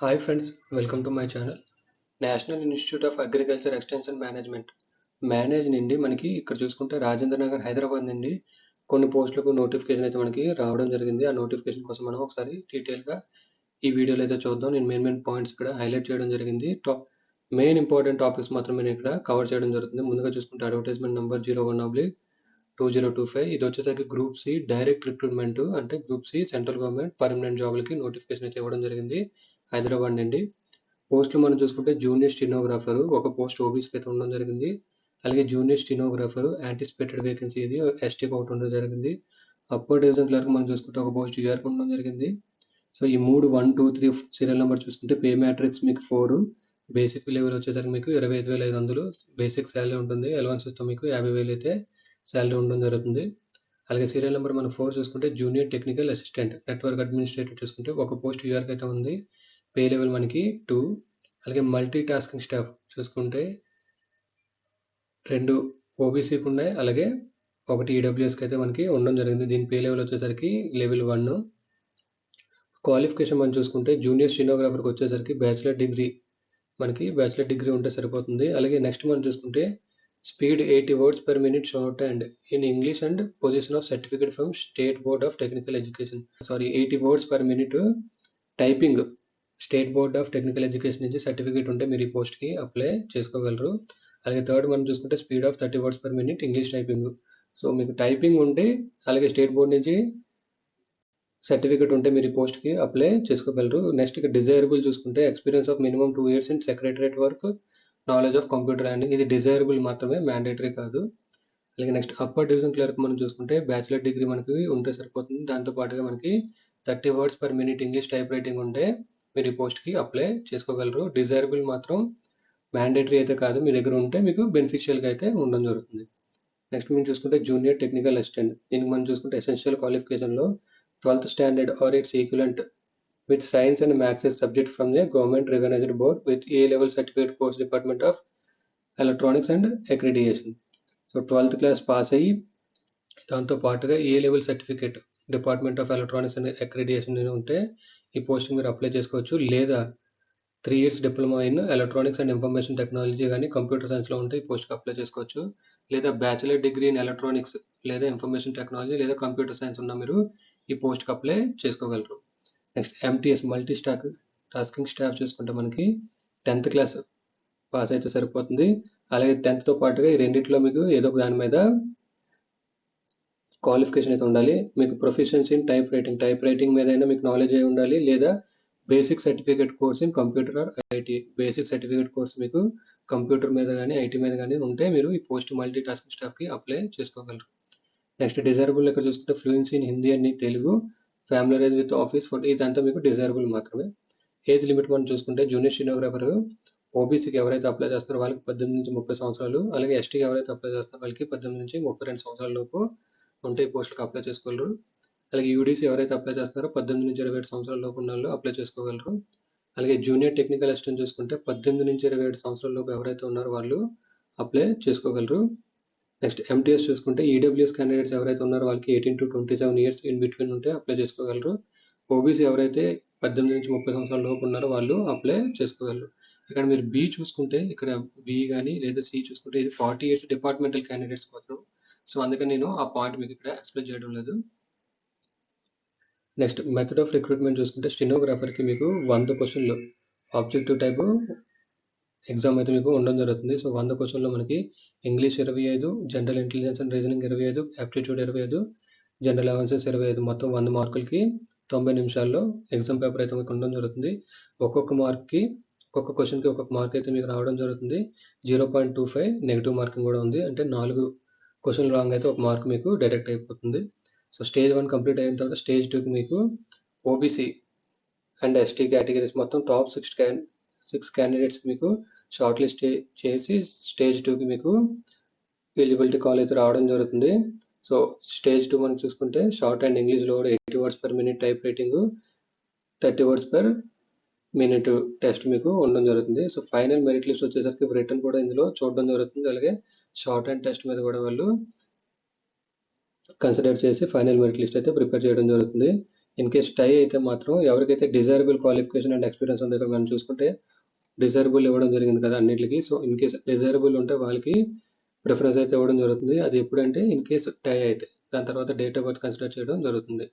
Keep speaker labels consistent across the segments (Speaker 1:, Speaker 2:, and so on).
Speaker 1: Hi friends, welcome to my channel. National institute of agriculture extension manage నుండి మనకి ఇక్కడ చూసుకుంటే రాజేంద్ర నగర్ హైదరాబాద్ నుండి కొన్ని పోస్టులకు నోటిఫికేషన్ అయితే మనకి రావడం జరిగింది. ఆ నోటిఫికేషన్ కోసం మనం ఒకసారి డీటెయిల్గా ఈ వీడియోలో అయితే చూద్దాం. నేను మెయిన్ పాయింట్స్ ఇక్కడ హైలైట్ చేయడం జరిగింది. మెయిన్ ఇంపార్టెంట్ టాపిక్స్ మాత్రమే నేను ఇక్కడ కవర్ చేయడం జరుగుతుంది. ముందుగా చూసుకుంటే అడ్వర్టైజ్మెంట్ నెంబర్ 01/2025 ఇది వచ్చేసరికి గ్రూప్ సి డైరెక్ట్ రిక్రూట్మెంట్ అంటే group C central government permanent జాబ్లకి నోటిఫికేషన్ అయితే ఇవ్వడం జరిగింది హైదరాబాద్ నుండి. పోస్టులు మనం చూసుకుంటే జూనియర్ స్టెనోగ్రాఫర్ ఒక పోస్ట్ ఓబీసీకి అయితే ఉండడం జరిగింది. అలాగే జూనియర్ స్టెనోగ్రాఫర్ యాంటిసిపేటెడ్ వేకెన్సీ ఇది ఎస్టీకి ఒకటి ఉండడం జరిగింది. అప్పర్ డివిజన్ క్లర్క్ మనం చూసుకుంటే ఒక పోస్ట్ యూఆర్కి ఉండడం జరిగింది. సో ఈ 3 1 2 3 సీరియల్ నెంబర్ చూసుకుంటే పే మ్యాట్రిక్స్ మీకు 4 బేసిక్ లెవెల్ వచ్చేసరికి మీకు 25,500 బేసిక్ శాలరీ ఉంటుంది. అలవెన్సెస్తో మీకు 50,000 అయితే శాలరీ ఉండడం జరుగుతుంది. అలాగే సీరియల్ నెంబర్ మనం 4 చూసుకుంటే junior technical assistant network administrator చూసుకుంటే ఒక పోస్ట్ యూఆర్కి అయితే ఉంది. పే లెవెల్ మనకి 2. అలాగే మల్టీ టాస్కింగ్ స్టాఫ్ చూసుకుంటే 2 ఓబీసీకి ఉన్నాయి. అలాగే ఒకటి ఈడబ్ల్యూఎస్కి అయితే మనకి ఉండడం జరిగింది. దీని పే లెవెల్ వచ్చేసరికి లెవెల్ 1. క్వాలిఫికేషన్ మనం చూసుకుంటే జూనియర్ స్టెనోగ్రాఫర్కి వచ్చేసరికి బ్యాచిలర్ డిగ్రీ ఉంటే సరిపోతుంది. అలాగే నెక్స్ట్ మనం చూసుకుంటే speed 80 words per minute short and in English and position of certificate from state board of technical education 80 words per minute typing state board of technical education నుంచి certificate ఉంటే మీరు ఈ పోస్ట్కి అప్లై చేసుకోగలరు. అలాగే థర్డ్ మనం చూసుకుంటే speed of 30 words per minute English typing. So మీకు టైపింగ్ ఉంటే అలాగే స్టేట్ బోర్డ్ నుంచి సర్టిఫికేట్ ఉంటే మీరు ఈ పోస్ట్కి అప్లై చేసుకోగలరు. నెక్స్ట్ ఇక డిజైరబుల్ చూసుకుంటే experience of minimum 2 years in secretariat work, knowledge of computer handing. ఇది డిజైరబుల్ మాత్రమే, మ్యాండేటరీ కాదు. అలాగే నెక్స్ట్ అప్పర్ డివిజన్ క్లర్క్ మనం చూసుకుంటే బ్యాచిలర్ డిగ్రీ మనకి ఉంటే సరిపోతుంది. దాంతో పాటుగా మనకి 30 words per minute English type writing ఉంటే మీరు ఈ పోస్ట్కి అప్లై చేసుకోగలరు. డిజైరబుల్ మాత్రం మ్యాండేటరీ అయితే కాదు, మీ దగ్గర ఉంటే మీకు బెనిఫిషియల్గా అయితే ఉండడం జరుగుతుంది. నెక్స్ట్ మేము చూసుకుంటే జూనియర్ టెక్నికల్ అసిస్టెంట్. దీనికి మనం చూసుకుంటే essential క్వాలిఫికేషన్లో 12th standard or its equivalent with science and maths as subject from the government recognized board with A-level certificate course Department of Electronics and Accreditation. So 12th class pass అయ్యి దాంతో పాటుగా A-level certificate department of electronics and accreditation ఉంటే ఈ పోస్ట్కి మీరు apply చేసుకోవచ్చు. లేదా 3 years diploma in electronics and information technology కానీ కంప్యూటర్ సైన్స్లో ఉంటే ఈ పోస్ట్కి అప్లై చేసుకోవచ్చు. లేదా బ్యాచిలర్ డిగ్రీ ఇన్ ఎలక్ట్రానిక్స్ లేదా ఇన్ఫర్మేషన్ టెక్నాలజీ లేదా కంప్యూటర్ సైన్స్ ఉన్న మీరు ఈ పోస్ట్కి అప్లై చేసుకోగలరు. Next MTS multi tasking staff చూసుకుంటే మనకి 10th class పాస్ అయితే సరిపోతుంది. అలాగే 10th పాటుగా ఈ రెండిట్లో మీకు ఏదో ఒక దాని మీద క్వాలిఫికేషన్ అయితే ఉండాలి. మీకు ప్రొఫిషియన్సీ ఇన్ టైప్ రైటింగ్ మీద అయినా మీకు నాలెడ్జ్ అయి ఉండాలి. లేదా basic certificate course in computer or IT, basic certificate course మీకు కంప్యూటర్ మీద కానీ ఐటీ మీద కానీ ఉంటే మీరు ఈ పోస్ట్ మల్టీ టాస్కింగ్ స్టాఫ్కి అప్లై చేసుకోగలరు. నెక్స్ట్ డిజైరబుల్ ఇక్కడ చూసుకుంటే fluency in Hindi and Telugu, familiarise with office food, ఇదంతా మీకు డిజైరబుల్ మాత్రమే. ఏజ్ లిమిట్ మనం చూసుకుంటే జూనియర్ స్టెనోగ్రాఫర్ ఓబీసీకి ఎవరైతే అప్లై చేస్తున్నారో వాళ్ళకి 18 నుంచి 30 సంవత్సరాలు, అలాగే ఎస్టీకి ఎవరైతే అప్లై చేస్తున్నారో వాళ్ళకి 18 నుంచి 32 సంవత్సరాల లోపు ఉంటే ఈ పోస్టులకు అప్లై చేసుకోగలరు. అలాగే యూడీసీ ఎవరైతే అప్లై చేస్తున్నారో 18 నుంచి 27 సంవత్సరాల లోపు ఉన్న వాళ్ళు అప్లై చేసుకోగలరు. అలాగే జూనియర్ టెక్నికల్ అసిస్టెంట్ చూసుకుంటే 18 నుంచి 27 సంవత్సరాల లోపు ఎవరైతే ఉన్నారో వాళ్ళు అప్లై చేసుకోగలరు. నెక్స్ట్ ఎంటీఎస్ చూసుకుంటే ఈడబ్ల్యూఎస్ క్యాండిడేట్స్ ఎవరైతే ఉన్నారో వాళ్ళకి 18 to 27 years ఇన్ బిట్వీన్ ఉంటే అప్లై చేసుకోగలరు. ఓబీసీ ఎవరైతే 18 నుంచి 30 సంవత్సరాల లోపు ఉన్నారో వాళ్ళు అప్లై చేసుకోగలరు. ఇక్కడ మీరు బి చూసుకుంటే ఇక్కడ బి కానీ లేదా సి చూసుకుంటే ఇది 40 years డిపార్ట్మెంటల్ క్యాండిడేట్స్ కోసం. సో అందుకని నేను ఆ పాయింట్ మీకు ఇక్కడ ఎక్స్ప్లెయిన్ చేయడం లేదు. నెక్స్ట్ మెథడ్ ఆఫ్ రిక్రూట్మెంట్ చూసుకుంటే స్టెనోగ్రాఫర్కి మీకు 100 క్వశ్చన్లు ఆబ్జెక్టివ్ టైపు ఎగ్జామ్ అయితే మీకు ఉండడం జరుగుతుంది. సో 100 క్వశ్చన్లో మనకి English 25, general intelligence and reasoning 25, aptitude 25, general awareness 25, మొత్తం 100 మార్కులకి 90 నిమిషాల్లో ఎగ్జామ్ పేపర్ అయితే మీకు ఉండడం జరుగుతుంది. ఒక్కొక్క క్వశ్చన్కి ఒక్కొక్క మార్క్ అయితే మీకు రావడం జరుగుతుంది. 0.25 నెగిటివ్ మార్కింగ్ కూడా ఉంది. అంటే 4 క్వశ్చన్లు రాంగ్ అయితే ఒక మార్క్ మీకు డైరెక్ట్ అయిపోతుంది. సో స్టేజ్ 1 కంప్లీట్ అయిన తర్వాత స్టేజ్ 2కి మీకు ఓబీసీ అండ్ ఎస్టీ కేటగిరీస్ మొత్తం టాప్ 6 క్యాండిడేట్స్ మీకు షార్ట్ లిస్ట్ చేసి స్టేజ్ 2కి మీకు ఎలిజిబిలిటీ కాల్ అయితే రావడం జరుగుతుంది. సో స్టేజ్ 2 మనం చూసుకుంటే షార్ట్ అండ్ ఇంగ్లీష్లో 80 words per minute type writing, 30 words per minute test మీకు ఉండడం జరుగుతుంది. సో ఫైనల్ మెరిట్ లిస్ట్ వచ్చేసరికి రిటర్న్ కూడా ఇందులో చూడడం జరుగుతుంది. అలాగే షార్ట్ అండ్ టెస్ట్ మీద కూడా వాళ్ళు కన్సిడర్ చేసి ఫైనల్ మెరిట్ లిస్ట్ అయితే ప్రిపేర్ చేయడం జరుగుతుంది. ఇన్ కేస్ టై అయితే మాత్రం ఎవరికైతే డిజైరబుల్ క్వాలిఫికేషన్ అండ్ ఎక్స్పీరియన్స్ ఉందో, ఇక్కడ మనం చూసుకుంటే డిజైరబుల్ ఇవ్వడం జరిగింది కదా అన్నిటికి. సో ఇన్ కేస్ డిజైరబుల్ ఉంటే వాళ్ళకి ప్రిఫరెన్స్ అయితే ఇవ్వడం జరుగుతుంది. అది ఎప్పుడంటే ఇన్ కేస్ టై అయితే దాని తర్వాత డేట్ ఆఫ్ బర్త్ కన్సిడర్ చేయడం జరుగుతుంది.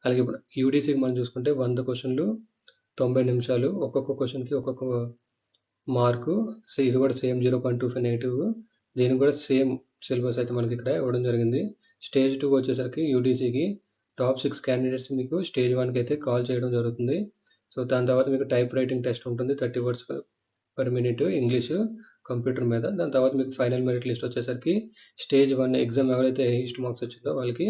Speaker 1: అలాగే ఇప్పుడు యూడీసీకి మనం చూసుకుంటే 100 క్వశ్చన్లు 90 నిమిషాలు, ఒక్కొక్క క్వశ్చన్కి ఒక్కొక్క మార్కు. ఇది కూడా సేమ్ 0.25 నెగిటివ్. దీనికి కూడా సేమ్ సిలబస్ అయితే మనకి ఇక్కడ ఇవ్వడం జరిగింది. స్టేజ్ 2 వచ్చేసరికి యూడీసీకి టాప్ 6 క్యాండిడేట్స్ మీకు స్టేజ్ 1కి అయితే కాల్ చేయడం జరుగుతుంది. సో దాని తర్వాత మీకు టైప్ రైటింగ్ టెస్ట్ ఉంటుంది, 30 words per minute English computer మీద. దాని తర్వాత మీకు ఫైనల్ మెరిట్ లిస్ట్ వచ్చేసరికి స్టేజ్ 1 ఎగ్జామ్ ఎవరైతే హైయెస్ట్ మార్క్స్ వచ్చిందో వాళ్ళకి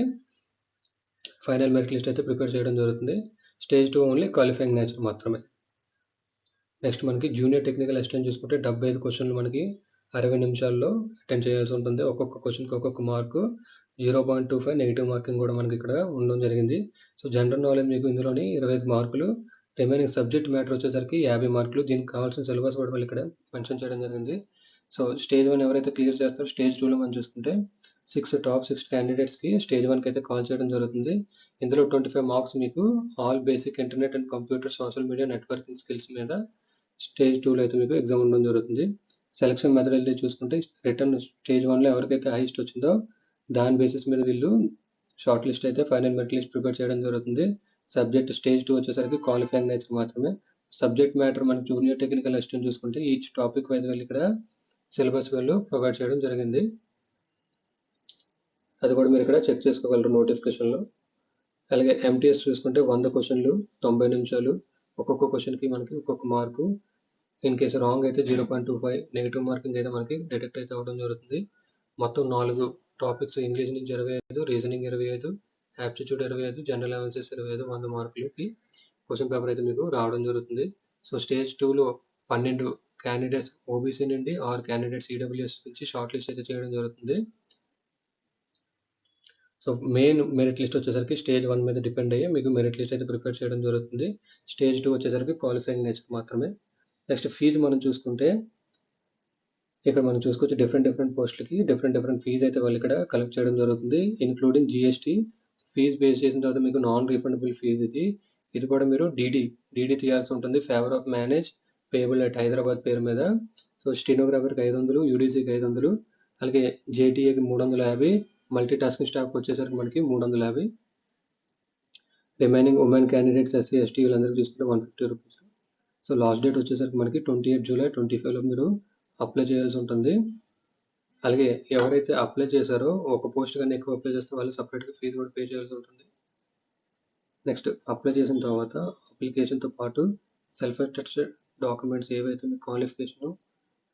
Speaker 1: ఫైనల్ మెరిట్ లిస్ట్ అయితే ప్రిపేర్ చేయడం జరుగుతుంది. స్టేజ్ 2 ఓన్లీ క్వాలిఫైయింగ్ నేచర్ మాత్రమే. నెక్స్ట్ మనకి జూనియర్ టెక్నికల్ అసిస్టెంట్ చూసుకుంటే 75 క్వశ్చన్లు మనకి 60 నిమిషాల్లో అటెండ్ చేయాల్సి ఉంటుంది. ఒక్కొక్క క్వశ్చన్కి ఒక్కొక్క మార్కు, 0.25 నెగిటివ్ మార్కింగ్ కూడా మనకి ఇక్కడ ఉండడం జరిగింది. సో జనరల్ నాలెడ్జ్ మీకు ఇందులోని 25 మార్కులు, రిమైనింగ్ సబ్జెక్ట్ మ్యాటర్ వచ్చేసరికి 50 మార్కులు. దీనికి కావాల్సిన సిలబస్ కూడా వాళ్ళు ఇక్కడ మెన్షన్ చేయడం జరిగింది. సో స్టేజ్ 1 ఎవరైతే క్లియర్ చేస్తారో స్టేజ్ 2లో మనం చూసుకుంటే టాప్ 6 క్యాండిడేట్స్కి స్టేజ్ 1కి అయితే కాల్ చేయడం జరుగుతుంది. ఇందులో 25 మార్క్స్ మీకు all basic internet and computer social media networking skills మీద స్టేజ్ 2లో అయితే మీకు ఎగ్జామ్ ఉండడం జరుగుతుంది. సెలక్షన్ మెథడాలజీ చూసుకుంటే రిటర్న్ స్టేజ్ 1లో ఎవరికైతే హైయెస్ట్ వచ్చిందో దాని బేసిస్ మీద వీళ్ళు షార్ట్ లిస్ట్ అయితే ఫైనల్ మెరిట్ లిస్ట్ ప్రిపేర్ చేయడం జరుగుతుంది. సబ్జెక్ట్ స్టేజ్ 2 వచ్చేసరికి క్వాలిఫైయింగ్ నేచర్ మాత్రమే. సబ్జెక్ట్ మ్యాటర్ మనకి జూనియర్ టెక్నికల్ అసిస్టెంట్ చూసుకుంటే ఈచ్ టాపిక్ వైజ్ వాళ్ళు ఇక్కడ సిలబస్ వాళ్ళు ప్రొవైడ్ చేయడం జరిగింది. అది కూడా మీరు ఇక్కడ చెక్ చేసుకోగలరు నోటిఫికేషన్లో. అలాగే ఎంటీఎస్ చూసుకుంటే 100 క్వశ్చన్లు 90 నిమిషాలు, ఒక్కొక్క క్వశ్చన్కి మనకి ఒక్కొక్క మార్కు. ఇన్ కేసు రాంగ్ అయితే 0.25 నెగిటివ్ మార్కింగ్ అయితే మనకి డిటెక్ట్ అయితే అవ్వడం జరుగుతుంది. మొత్తం 4 టాపిక్స్, ఇంగ్లీష్ నుంచి 25, రీజనింగ్ 25, యాప్టిట్యూడ్ 25, జనరల్ అనాలిసిస్ 25, 100 మార్కులకి క్వశ్చన్ పేపర్ అయితే మీకు రావడం జరుగుతుంది. సో స్టేజ్ 2లో 12 క్యాండిడేట్స్ ఓబీసీ నుండి, 6 క్యాండిడేట్స్ ఈడబ్ల్యూఎస్ నుంచి షార్ట్ లిస్ట్ అయితే చేయడం జరుగుతుంది. సో మెయిన్ మెరిట్ లిస్ట్ వచ్చేసరికి స్టేజ్ 1 మీద డిపెండ్ అయ్యి మీకు మెరిట్ లిస్ట్ అయితే ప్రిపేర్ చేయడం జరుగుతుంది. స్టేజ్ 2 వచ్చేసరికి క్వాలిఫైయింగ్ నేచర్ మాత్రమే. నెక్స్ట్ ఫీజు మనం చూసుకుంటే ఇక్కడ మనం చూసుకోవచ్చు డిఫరెంట్ పోస్టులకి డిఫరెంట్ ఫీజు అయితే వాళ్ళు ఇక్కడ కలెక్ట్ చేయడం జరుగుతుంది, ఇన్క్లూడింగ్ జిఎస్టీ. ఫీజు బేస్ చేసిన తర్వాత మీకు నాన్ రీఫండబుల్ ఫీజు ఇది కూడా మీరు డీడీ తీయాల్సి ఉంటుంది. Favour of manage payable at Hyderabad పేరు మీద. సో స్టెనోగ్రాఫర్కి 500, యూడీసీకి 500, అలాగే జేటీఏకి 350, మల్టీ టాస్కింగ్ స్టాఫ్ వచ్చేసరికి మనకి 350. Remaining women candidates SC ST వీళ్ళందరికీ చూసుకుంటే 150 రూపీస్. సో లాస్ట్ డేట్ వచ్చేసరికి మనకి 28 జూలై 25లో మీరు అప్లై చేయాల్సి ఉంటుంది. అలాగే ఎవరైతే అప్లై చేశారో ఒక పోస్ట్ కన్నా ఎక్కువ అప్లై చేస్తే వాళ్ళు సపరేట్గా ఫీజు కూడా పే చేయాల్సి ఉంటుంది. నెక్స్ట్ అప్లై చేసిన తర్వాత అప్లికేషన్తో పాటు సెల్ఫ్ అటెస్టెడ్ డాక్యుమెంట్స్ ఏవైతే మీ qualification,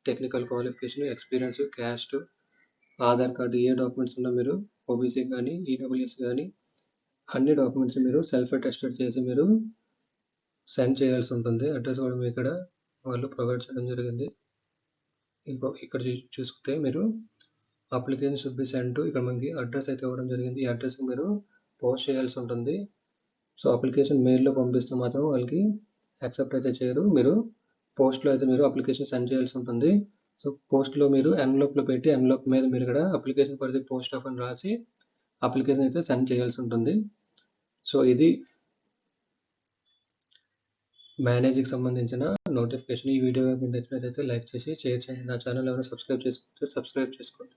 Speaker 1: technical qualification, experience, caste, Aadhaar card ఏ డాక్యుమెంట్స్ ఉన్నా మీరు ఓబీసీ కానీ ఈడబ్ల్యూఎస్ కానీ అన్ని డాక్యుమెంట్స్ మీరు సెల్ఫ్ అటెస్టెడ్ చేసి మీరు సెండ్ చేయాల్సి ఉంటుంది. అడ్రస్ కూడా మీ ఇక్కడ వాళ్ళు ప్రొవైడ్ చేయడం జరిగింది. ఇక్కడ చూసుకుంటే మీరు application should be send to, ఇక్కడ మనకి అడ్రస్ అయితే ఇవ్వడం జరిగింది. ఈ అడ్రస్కి మీరు పోస్ట్ చేయాల్సి ఉంటుంది. సో అప్లికేషన్ మెయిల్లో పంపిస్తే మాత్రం వాళ్ళకి యాక్సెప్ట్ అయితే చేయరు. మీరు పోస్ట్లో అయితే మీరు అప్లికేషన్ సెండ్ చేయాల్సి ఉంటుంది. సో పోస్ట్లో మీరు ఎన్వలప్లో పెట్టి ఎన్వలప్ మీద మీరు ఇక్కడ application for the post of అని రాసి అప్లికేషన్ అయితే సెండ్ చేయాల్సి ఉంటుంది. సో ఇది మేనేజ్కి సంబంధించిన నోటిఫికేషన్. ఈ వీడియో మీకు నచ్చినట్లయితే లైక్ చేసి షేర్ చేయండి. నా ఛానల్ ఎవరైనా సబ్స్క్రైబ్ చేసుకుంటే సబ్స్క్రైబ్ చేసుకోండి.